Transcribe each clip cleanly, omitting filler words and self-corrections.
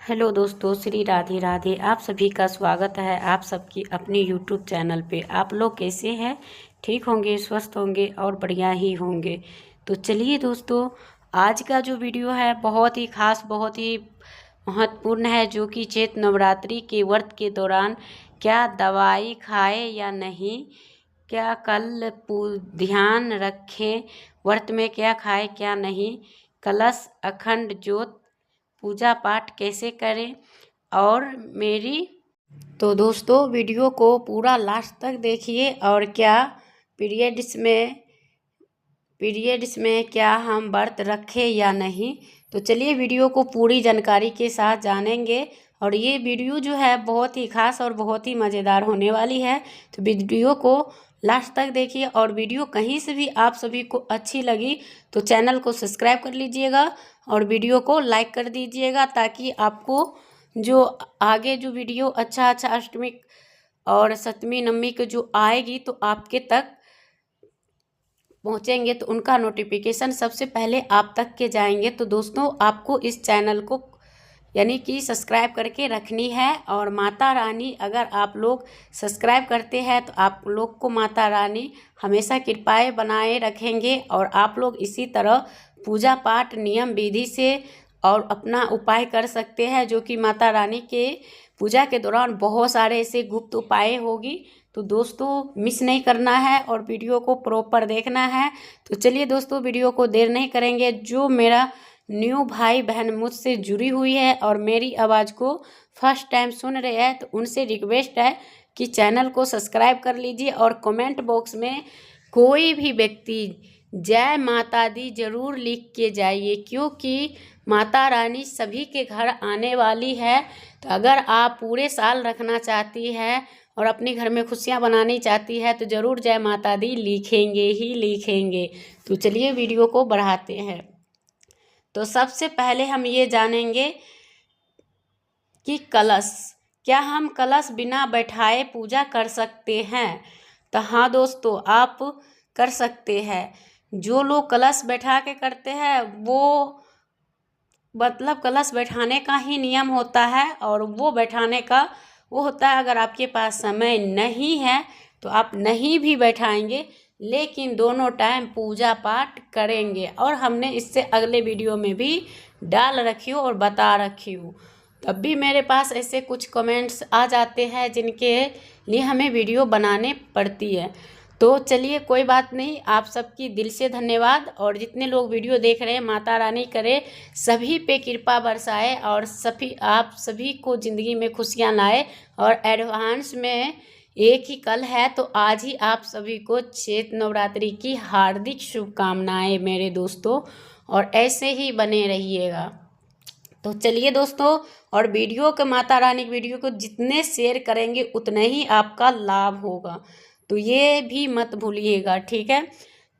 Hello दोस्तों, श्री राधे राधे। आप सभी का स्वागत है आप सबकी अपनी यूट्यूब चैनल पे। आप लोग कैसे हैं? ठीक होंगे, स्वस्थ होंगे और बढ़िया ही होंगे। तो चलिए दोस्तों, आज का जो वीडियो है बहुत ही खास, बहुत ही महत्वपूर्ण है, जो कि चैत नवरात्रि के व्रत के दौरान क्या दवाई खाए या नहीं, क्या कल ध्यान रखें, व्रत में क्या खाए क्या नहीं, कलश अखंड ज्योत पूजा पाठ कैसे करें और मेरी। तो दोस्तों, वीडियो को पूरा लास्ट तक देखिए। और क्या पीरियड्स में क्या हम व्रत रखें या नहीं, तो चलिए वीडियो को पूरी जानकारी के साथ जानेंगे। और ये वीडियो जो है बहुत ही खास और बहुत ही मज़ेदार होने वाली है, तो वीडियो को लास्ट तक देखिए। और वीडियो कहीं से भी आप सभी को अच्छी लगी तो चैनल को सब्सक्राइब कर लीजिएगा और वीडियो को लाइक कर दीजिएगा, ताकि आपको जो आगे जो वीडियो अच्छा अष्टमी और सप्तमी नवमी को जो आएगी तो आपके तक पहुंचेंगे, तो उनका नोटिफिकेशन सबसे पहले आप तक के जाएंगे। तो दोस्तों, आपको इस चैनल को यानी कि सब्सक्राइब करके रखनी है। और माता रानी, अगर आप लोग सब्सक्राइब करते हैं तो आप लोग को माता रानी हमेशा कृपाएं बनाए रखेंगे। और आप लोग इसी तरह पूजा पाठ नियम विधि से और अपना उपाय कर सकते हैं, जो कि माता रानी के पूजा के दौरान बहुत सारे ऐसे गुप्त उपाय होगी। तो दोस्तों, मिस नहीं करना है और वीडियो को प्रॉपर देखना है। तो चलिए दोस्तों, वीडियो को देर नहीं करेंगे। जो मेरा न्यू भाई बहन मुझसे जुड़ी हुई है और मेरी आवाज़ को फर्स्ट टाइम सुन रहे हैं, तो उनसे रिक्वेस्ट है कि चैनल को सब्सक्राइब कर लीजिए और कमेंट बॉक्स में कोई भी व्यक्ति जय माता दी जरूर लिख के जाइए, क्योंकि माता रानी सभी के घर आने वाली है। तो अगर आप पूरे साल रखना चाहती है और अपने घर में खुशियाँ बनानी चाहती है तो ज़रूर जय माता दी लिखेंगे ही लिखेंगे। तो चलिए वीडियो को बढ़ाते हैं। तो सबसे पहले हम ये जानेंगे कि कलश, क्या हम कलश बिना बैठाए पूजा कर सकते हैं? तो हाँ दोस्तों, आप कर सकते हैं। जो लोग कलश बैठा के करते हैं वो मतलब कलश बैठाने का ही नियम होता है, और वो बैठाने का वो होता है। अगर आपके पास समय नहीं है तो आप नहीं भी बैठाएंगे, लेकिन दोनों टाइम पूजा पाठ करेंगे। और हमने इससे अगले वीडियो में भी डाल रखी हूँ और बता रखी हूँ। तब भी मेरे पास ऐसे कुछ कमेंट्स आ जाते हैं जिनके लिए हमें वीडियो बनाने पड़ती है। तो चलिए कोई बात नहीं, आप सबकी दिल से धन्यवाद। और जितने लोग वीडियो देख रहे हैं, माता रानी करे सभी पे कृपा बरसाए और आप सभी को ज़िंदगी में खुशियाँ लाए। और एडवांस में एक ही कल है, तो आज ही आप सभी को चैत नवरात्रि की हार्दिक शुभकामनाएं मेरे दोस्तों, और ऐसे ही बने रहिएगा। तो चलिए दोस्तों, और वीडियो के माता रानी की वीडियो को जितने शेयर करेंगे उतने ही आपका लाभ होगा, तो ये भी मत भूलिएगा, ठीक है।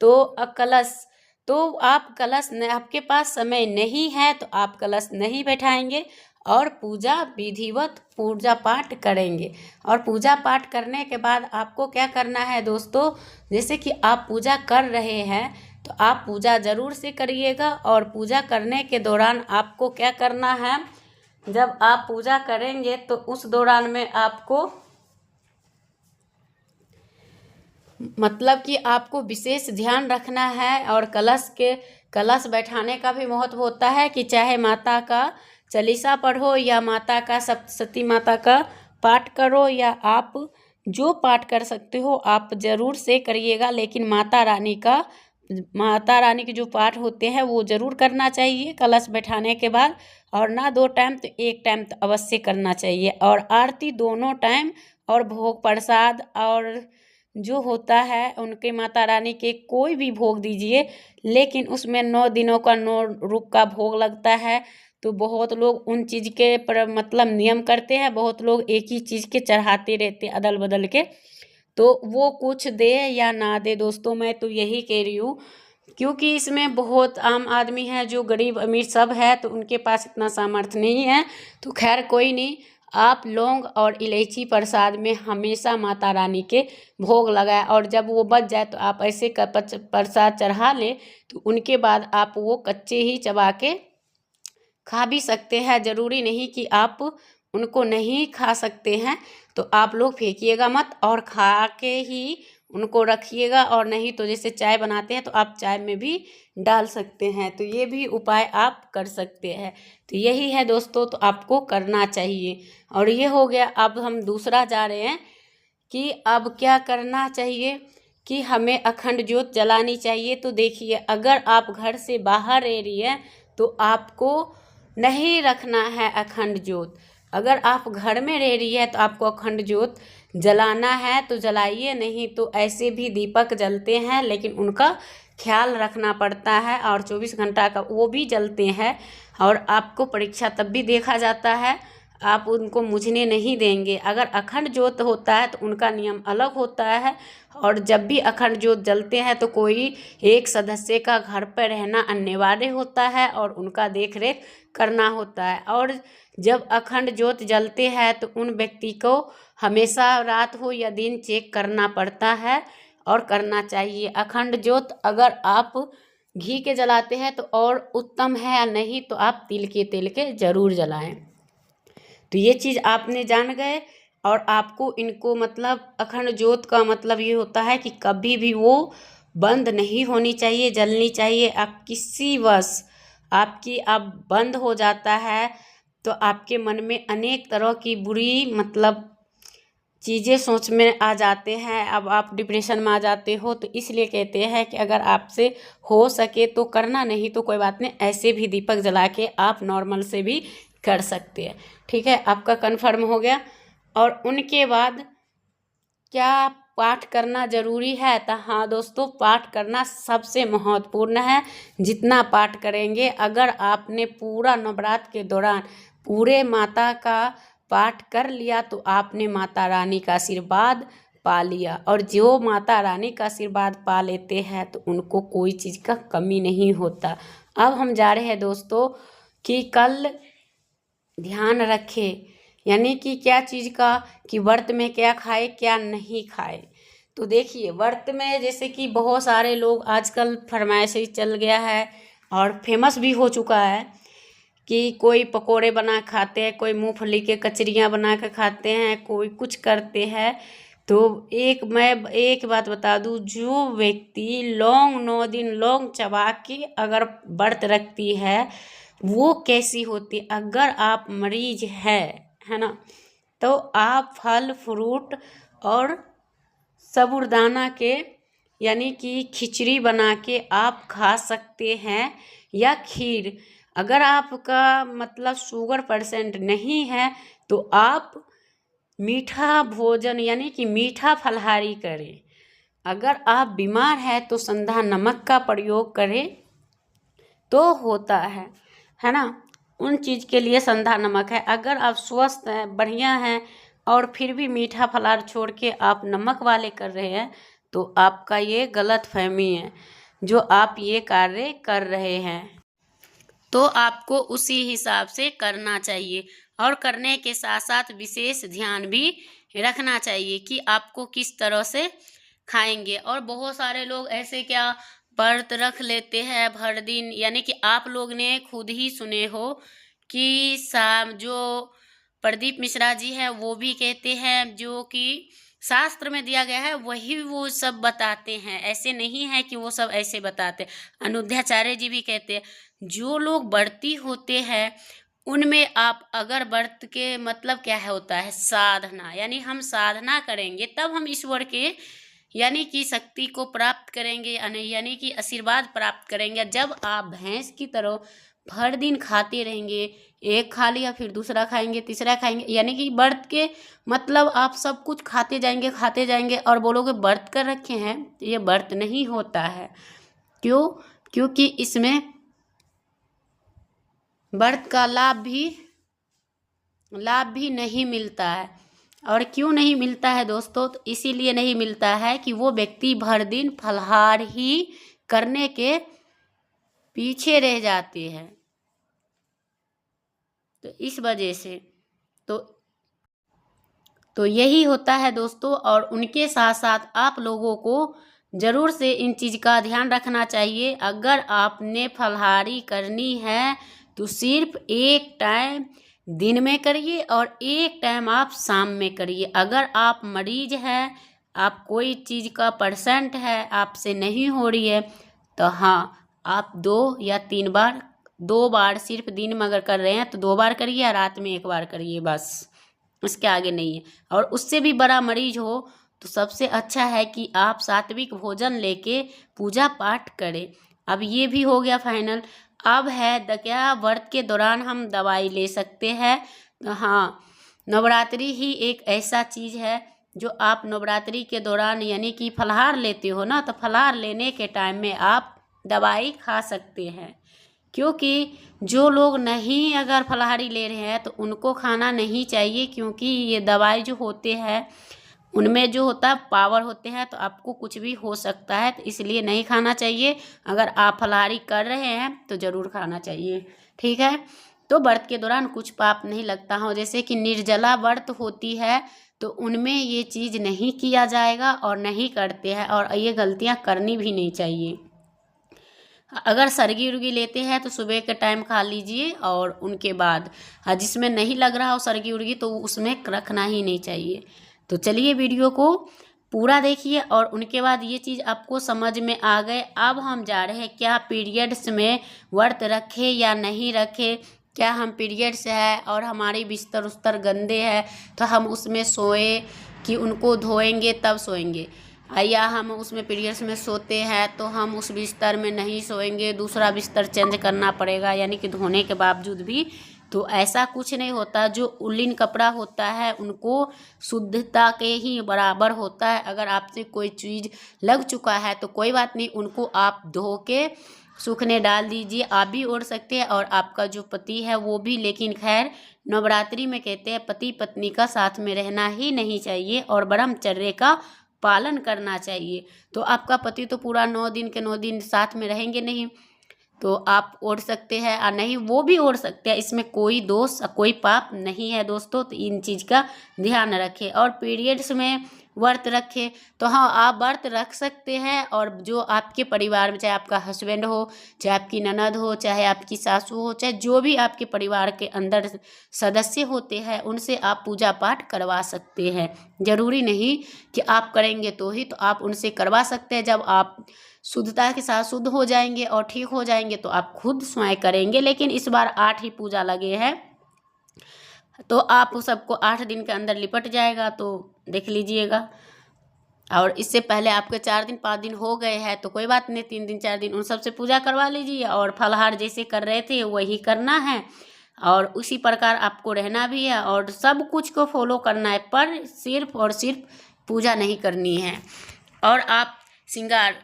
तो कलश, तो आप कलश आपके पास समय नहीं है तो आप कलश नहीं बैठाएंगे और पूजा विधिवत पूजा पाठ करेंगे। और पूजा पाठ करने के बाद आपको क्या करना है दोस्तों, जैसे कि आप पूजा कर रहे हैं तो आप पूजा ज़रूर से करिएगा। और पूजा करने के दौरान आपको क्या करना है, जब आप पूजा करेंगे तो उस दौरान में आपको मतलब कि आपको विशेष ध्यान रखना है। और कलश बैठाने का भी महत्व होता है कि चाहे माता का चालीसा पढ़ो या माता का सप्तशती माता का पाठ करो, या आप जो पाठ कर सकते हो आप ज़रूर से करिएगा। लेकिन माता रानी के जो पाठ होते हैं वो ज़रूर करना चाहिए कलश बैठाने के बाद। और ना 2 टाइम तो 1 टाइम तो अवश्य करना चाहिए। और आरती दोनों टाइम, और भोग प्रसाद और जो होता है उनके माता रानी के कोई भी भोग दीजिए, लेकिन उसमें 9 दिनों का 9 रूप का भोग लगता है। तो बहुत लोग उन चीज़ के पर मतलब नियम करते हैं, बहुत लोग एक ही चीज़ के चढ़ाते रहते अदल बदल के। तो वो कुछ दे या ना दे दोस्तों, मैं तो यही कह रही हूँ, क्योंकि इसमें बहुत आम आदमी है जो गरीब अमीर सब है, तो उनके पास इतना सामर्थ्य नहीं है। तो खैर कोई नहीं, आप लौंग और इलायची प्रसाद में हमेशा माता रानी के भोग लगाए, और जब वो बच जाए तो आप ऐसे प्रसाद चढ़ा लें। तो उनके बाद आप वो कच्चे ही चबा के खा भी सकते हैं, ज़रूरी नहीं कि आप उनको नहीं खा सकते हैं। तो आप लोग फेंकिएगा मत और खा के ही उनको रखिएगा, और नहीं तो जैसे चाय बनाते हैं तो आप चाय में भी डाल सकते हैं। तो ये भी उपाय आप कर सकते हैं। तो यही है दोस्तों, तो आपको करना चाहिए। और ये हो गया। अब हम दूसरा जा रहे हैं कि अब क्या करना चाहिए कि हमें अखंड ज्योत जलानी चाहिए। तो देखिए, अगर आप घर से बाहर रह रही है तो आपको नहीं रखना है अखंड ज्योत। अगर आप घर में रह रही है तो आपको अखंड ज्योत जलाना है तो जलाइए, नहीं तो ऐसे भी दीपक जलते हैं, लेकिन उनका ख्याल रखना पड़ता है। और 24 घंटा का वो भी जलते हैं, और आपको परीक्षा तब भी देखा जाता है, आप उनको मुझने नहीं देंगे। अगर अखंड ज्योत होता है तो उनका नियम अलग होता है। और जब भी अखंड ज्योत जलते हैं तो कोई एक सदस्य का घर पर रहना अनिवार्य होता है और उनका देख रेख करना होता है। और जब अखंड ज्योत जलते हैं तो उन व्यक्ति को हमेशा रात हो या दिन चेक करना पड़ता है और करना चाहिए। अखंड ज्योत अगर आप घी के जलाते हैं तो और उत्तम है, नहीं तो आप तिल के तेल के जरूर जलाएं। तो ये चीज़ आपने जान गए। और आपको इनको मतलब अखंड ज्योत का मतलब ये होता है कि कभी भी वो बंद नहीं होनी चाहिए, जलनी चाहिए। आप किसी वश आपकी अब बंद हो जाता है तो आपके मन में अनेक तरह की बुरी मतलब चीज़ें सोच में आ जाते हैं। अब आप डिप्रेशन में आ जाते हो। तो इसलिए कहते हैं कि अगर आपसे हो सके तो करना, नहीं तो कोई बात नहीं, ऐसे भी दीपक जला के आप नॉर्मल से भी कर सकते हैं। ठीक है, आपका कन्फर्म हो गया। और उनके बाद क्या पाठ करना ज़रूरी है? तो हाँ दोस्तों, पाठ करना सबसे महत्वपूर्ण है। जितना पाठ करेंगे, अगर आपने पूरा नवरात्र के दौरान पूरे माता का पाठ कर लिया तो आपने माता रानी का आशीर्वाद पा लिया। और जो माता रानी का आशीर्वाद पा लेते हैं तो उनको कोई चीज़ का कमी नहीं होता। अब हम जा रहे हैं दोस्तों कि कल ध्यान रखें, यानी कि क्या चीज़ का, कि व्रत में क्या खाए क्या नहीं खाए। तो देखिए, व्रत में जैसे कि बहुत सारे लोग आजकल फरमाइश ही चल गया है और फेमस भी हो चुका है कि कोई पकोड़े बना खाते हैं, कोई मूंगफली के कचरियाँ बना कर खाते हैं, कोई कुछ करते हैं। तो मैं एक बात बता दूँ, जो व्यक्ति लौंग 9 दिन लौंग चबा के अगर व्रत रखती है वो कैसी होती। अगर आप मरीज है ना, तो आप फल फ्रूट और साबूदाना के यानी कि खिचड़ी बना के आप खा सकते हैं, या खीर। अगर आपका मतलब शुगर % नहीं है तो आप मीठा भोजन यानी कि मीठा फलाहारी करें। अगर आप बीमार हैं तो संधा नमक का प्रयोग करें तो होता है ना। उन चीज़ के लिए संधा नमक है। अगर आप स्वस्थ हैं, बढ़िया हैं, और फिर भी मीठा फलाहार छोड़ के आप नमक वाले कर रहे हैं तो आपका ये गलत फहमी है जो आप ये कार्य कर रहे हैं। तो आपको उसी हिसाब से करना चाहिए, और करने के साथ साथ विशेष ध्यान भी रखना चाहिए कि आपको किस तरह से खाएंगे। और बहुत सारे लोग ऐसे क्या व्रत रख लेते हैं भर दिन, यानी कि आप लोग ने खुद ही सुने हो कि जो प्रदीप मिश्रा जी हैं वो भी कहते हैं, जो कि शास्त्र में दिया गया है वही वो सब बताते हैं। ऐसे नहीं है कि वो सब ऐसे बताते। अनुद्याचार्य जी भी कहते हैं, जो लोग व्रती होते हैं उनमें आप अगर व्रत के मतलब क्या है होता है साधना, यानी हम साधना करेंगे तब हम ईश्वर के यानी कि शक्ति को प्राप्त करेंगे, यानी कि आशीर्वाद प्राप्त करेंगे। जब आप भैंस की तरह भर दिन खाते रहेंगे, एक खा लिया फिर दूसरा खाएंगे, तीसरा खाएंगे, यानी कि व्रत के मतलब आप सब कुछ खाते जाएंगे और बोलोगे व्रत कर रखे हैं, तो ये व्रत नहीं होता है। क्यों? क्योंकि इसमें व्रत का लाभ भी नहीं मिलता है। और क्यों नहीं मिलता है दोस्तों? तो इसीलिए नहीं मिलता है कि वो व्यक्ति भर दिन फलाहार ही करने के पीछे रह जाते हैं। तो इस वजह से तो यही होता है दोस्तों। और उनके साथ साथ आप लोगों को ज़रूर से इन चीज़ का ध्यान रखना चाहिए। अगर आपने फलाहारी करनी है तो सिर्फ एक टाइम दिन में करिए और एक टाइम आप शाम में करिए। अगर आप मरीज हैं, आप कोई चीज़ का परसेंट है, आपसे नहीं हो रही है, तो हाँ आप 2 या 3 बार, 2 बार सिर्फ दिन में अगर कर रहे हैं तो 2 बार करिए या रात में 1 बार करिए, बस इसके आगे नहीं है। और उससे भी बड़ा मरीज हो तो सबसे अच्छा है कि आप सात्विक भोजन लेके पूजा पाठ करें। अब ये भी हो गया फाइनल। अब है क्या, व्रत के दौरान हम दवाई ले सकते हैं। तो हाँ, नवरात्रि ही एक ऐसा चीज़ है जो आप नवरात्रि के दौरान यानी कि फलाहार लेते हो ना, तो फलाहार लेने के टाइम में आप दवाई खा सकते हैं। क्योंकि जो लोग नहीं अगर फलाहारी ले रहे हैं तो उनको खाना नहीं चाहिए, क्योंकि ये दवाई जो होते हैं उनमें जो होता है पावर होते हैं, तो आपको कुछ भी हो सकता है, तो इसलिए नहीं खाना चाहिए। अगर आप फलाहारी कर रहे हैं तो ज़रूर खाना चाहिए, ठीक है। तो व्रत के दौरान कुछ पाप नहीं लगता हो, जैसे कि निर्जला व्रत होती है तो उनमें ये चीज़ नहीं किया जाएगा और नहीं करते हैं, और ये गलतियां करनी भी नहीं चाहिए। अगर सरगी उर्गी लेते हैं तो सुबह के टाइम खा लीजिए, और उनके बाद जिसमें नहीं लग रहा हो सरगी उर्गी तो उसमें रखना ही नहीं चाहिए। तो चलिए वीडियो को पूरा देखिए, और उनके बाद ये चीज़ आपको समझ में आ गए। अब हम जा रहे हैं क्या पीरियड्स में व्रत रखे या नहीं रखे, क्या हम पीरियड्स है और हमारी बिस्तर उस्तर गंदे है तो हम उसमें सोए कि उनको धोएंगे तब सोएंगे, या हम उसमें पीरियड्स में सोते हैं तो हम उस बिस्तर में नहीं सोएंगे, दूसरा बिस्तर चेंज करना पड़ेगा यानी कि धोने के बावजूद भी। तो ऐसा कुछ नहीं होता। जो उल्लिन कपड़ा होता है उनको शुद्धता के ही बराबर होता है। अगर आपसे कोई चीज़ लग चुका है तो कोई बात नहीं, उनको आप धो के सूखने डाल दीजिए। आप भी ओढ़ सकते हैं और आपका जो पति है वो भी। लेकिन खैर नवरात्रि में कहते हैं पति पत्नी का साथ में रहना ही नहीं चाहिए और ब्रह्मचर्य का पालन करना चाहिए। तो आपका पति तो पूरा 9 दिन के 9 दिन साथ में रहेंगे नहीं, तो आप ओढ़ सकते हैं, और नहीं वो भी ओढ़ सकते हैं। इसमें कोई दोष कोई पाप नहीं है दोस्तों, तो इन चीज़ का ध्यान रखें। और पीरियड्स में व्रत रखें तो हाँ आप व्रत रख सकते हैं, और जो आपके परिवार में, चाहे आपका हस्बैंड हो, चाहे आपकी ननद हो, चाहे आपकी सासू हो, चाहे जो भी आपके परिवार के अंदर सदस्य होते हैं उनसे आप पूजा पाठ करवा सकते हैं। ज़रूरी नहीं कि आप करेंगे तो ही, तो आप उनसे करवा सकते हैं। जब आप शुद्धता के साथ शुद्ध हो जाएंगे और ठीक हो जाएंगे तो आप खुद स्वयं करेंगे। लेकिन इस बार 8 ही पूजा लगे हैं, तो आप सबको 8 दिन के अंदर लिपट जाएगा, तो देख लीजिएगा। और इससे पहले आपके 4 दिन 5 दिन हो गए हैं तो कोई बात नहीं, 3 दिन 4 दिन उन सबसे पूजा करवा लीजिए, और फलाहार जैसे कर रहे थे वही करना है, और उसी प्रकार आपको रहना भी है, और सब कुछ को फॉलो करना है, पर सिर्फ और सिर्फ पूजा नहीं करनी है। और आप श्रृंगार,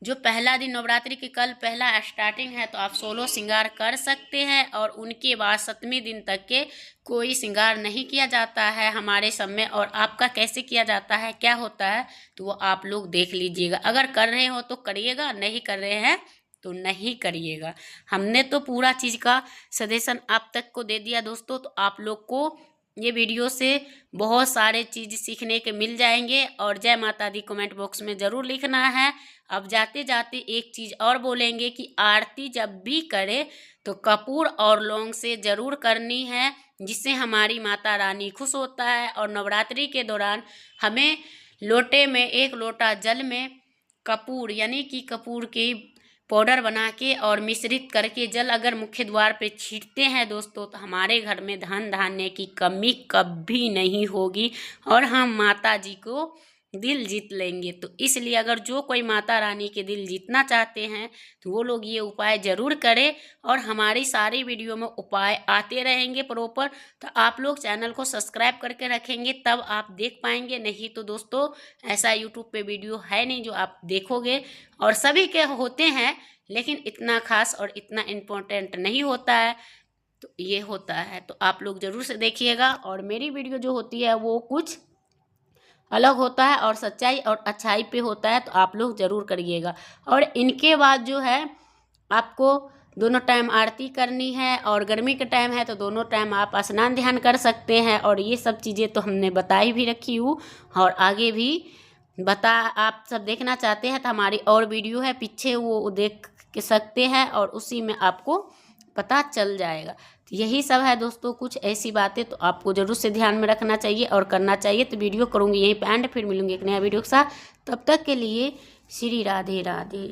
जो पहला दिन नवरात्रि के कल पहला स्टार्टिंग है तो आप 16 श्रृंगार कर सकते हैं, और उनके बाद 7वें दिन तक के कोई श्रृंगार नहीं किया जाता है हमारे सब में। और आपका कैसे किया जाता है, क्या होता है, तो वो आप लोग देख लीजिएगा। अगर कर रहे हो तो करिएगा, नहीं कर रहे हैं तो नहीं करिएगा। हमने तो पूरा चीज़ का सजेशन आप तक को दे दिया दोस्तों, तो आप लोग को ये वीडियो से बहुत सारे चीज़ सीखने के मिल जाएंगे। और जय माता दी कमेंट बॉक्स में ज़रूर लिखना है। अब जाते जाते एक चीज़ और बोलेंगे कि आरती जब भी करे तो कपूर और लौंग से ज़रूर करनी है, जिससे हमारी माता रानी खुश होता है। और नवरात्रि के दौरान हमें लोटे में 1 लोटा जल में कपूर यानी कि कपूर की पाउडर बना के और मिश्रित करके जल अगर मुख्य द्वार पे छींटते हैं दोस्तों, तो हमारे घर में धन धान्य की कमी कभी नहीं होगी, और हम माता जी को दिल जीत लेंगे। तो इसलिए अगर जो कोई माता रानी के दिल जीतना चाहते हैं तो वो लोग ये उपाय ज़रूर करें, और हमारी सारी वीडियो में उपाय आते रहेंगे प्रॉपर। तो आप लोग चैनल को सब्सक्राइब करके रखेंगे तब आप देख पाएंगे, नहीं तो दोस्तों ऐसा यूट्यूब पे वीडियो है नहीं जो आप देखोगे। और सभी के होते हैं लेकिन इतना खास और इतना इम्पोर्टेंट नहीं होता है, तो ये होता है। तो आप लोग ज़रूर से देखिएगा, और मेरी वीडियो जो होती है वो कुछ अलग होता है और सच्चाई और अच्छाई पे होता है, तो आप लोग ज़रूर करिएगा। और इनके बाद जो है आपको दोनों टाइम आरती करनी है, और गर्मी के टाइम है तो दोनों टाइम आप स्नान ध्यान कर सकते हैं। और ये सब चीज़ें तो हमने बताई भी रखी हूँ, और आगे भी आप सब देखना चाहते हैं तो हमारी और वीडियो है पीछे, वो देख के सकते हैं, और उसी में आपको पता चल जाएगा। तो यही सब है दोस्तों, कुछ ऐसी बातें तो आपको ज़रूर से ध्यान में रखना चाहिए और करना चाहिए। तो वीडियो करूँगी यहीं पे एंड, फिर मिलूँगी एक नया वीडियो के साथ। तब तक के लिए श्री राधे राधे।